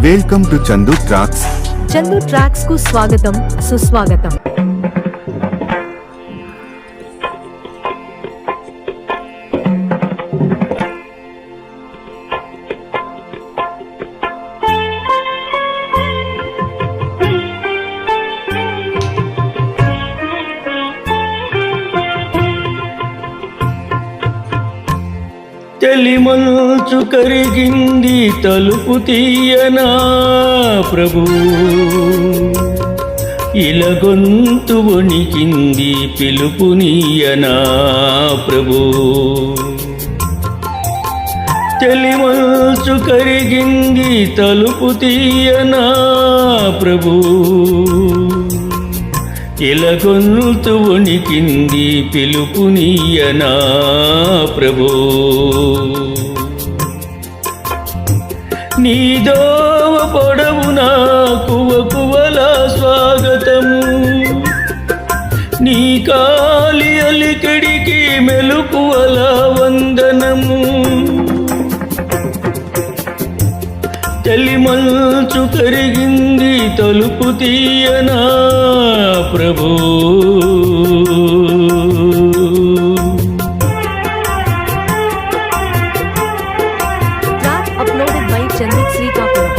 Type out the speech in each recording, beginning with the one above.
Welcome to Chandu tracks. Chandu tracks కు స్వాగతం, సుస్వాగతం. తెలిమంచు కరిగింది తలుపు తీయనా ప్రభు, ఇలగొంతు వణికింది పిలుపునీయనా ప్రభు. తెలిమంచు కరిగింది తలుపు తీయనా ప్రభు, ఇలగొంతు వణికింది పిలుపునీయనా ప్రభు. నీ దోవ పొడవునా కువకువల స్వాగతము, నీ కాలి అలికిడికి మెలుకువల వందనము. తెలిమంచు కరిగింది తలుపు తీయనా ప్రభు. Track uploaded by Chandu Srikakulam.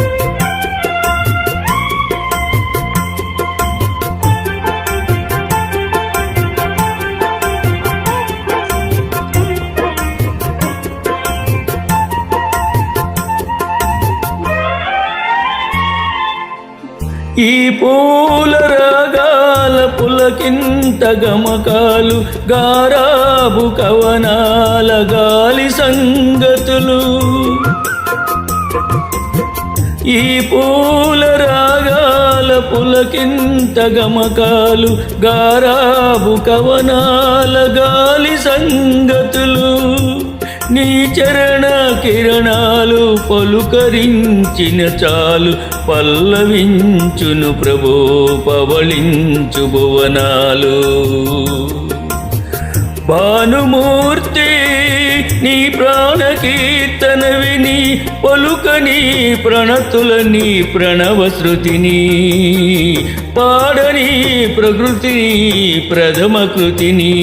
ఈ పూల రాగాల పులకింత గమకాలు, గారాబు కవనాల గాలి సంగతులు. ఈ పూల రాగాల పులకింత గమకాలు, గారాబు కవనాల గాలి సంగతులు. నీ చరణ కిరణాలు పలుకరించిన చాలు, పల్లవించును ప్రభో పవళించు భువనాలు. భానుమూర్తి నీ ప్రాణ కీర్తన విని పలుకని ప్రణతులని ప్రణవ శృతిని, పాడని ప్రకృతిని ప్రథమ కృతిని.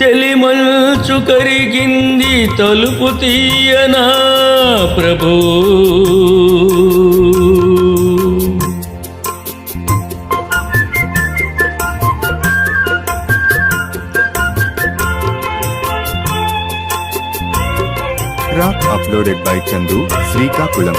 తెలిమంచు కరిగింది తలుపు తీయనా ప్రభు. Track uploaded by Chandu Srikakulam.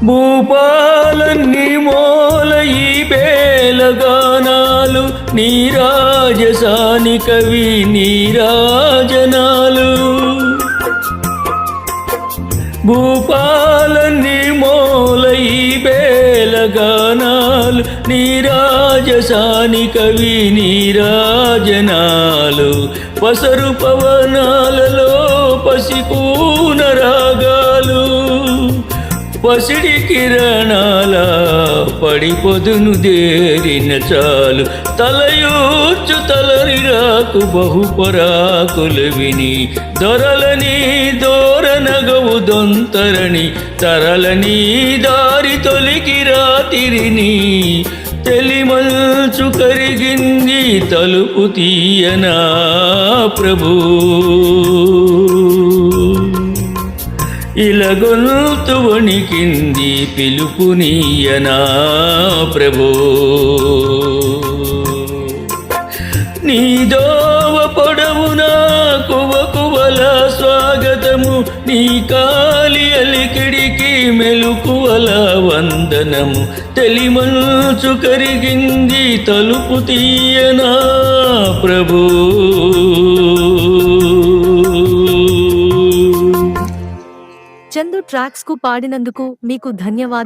భూపాలన్ని మోల ఈ బేలగానాలు, నీరాజసాని కవి నీరాజనాలు. భూపాలన్ని మోల ఈ బేలగానాలు, నీరాజసాని కవి నీరాజనాలు. పసరు పవనాలలో పసికూన రాగాలు, పసిడి కిరణాల పడిపొదును దేరిన చాలు. తలయూర్చు తలరిరాకు బహుపరాకులు విని, దొరలని దోరనగవు దొంతరని, తరలని దారి తొలికి రాతిరిని. తెలిమంచు కరిగింది తలుపు తీయనా ప్రభు, ఇలగొంతు వణికింది పిలుపునీయనా ప్రభు. నీ దోవ పొడవునా కువకువల స్వాగతము, నీ కాలి అలికిడికి మెలుకువల వందనము. తెలిమంచు కరిగింది తలుపు తీయనా ప్రభు. చందు ట్రాక్స్ కు పాడినందుకు మీకు ధన్యవాదాలు.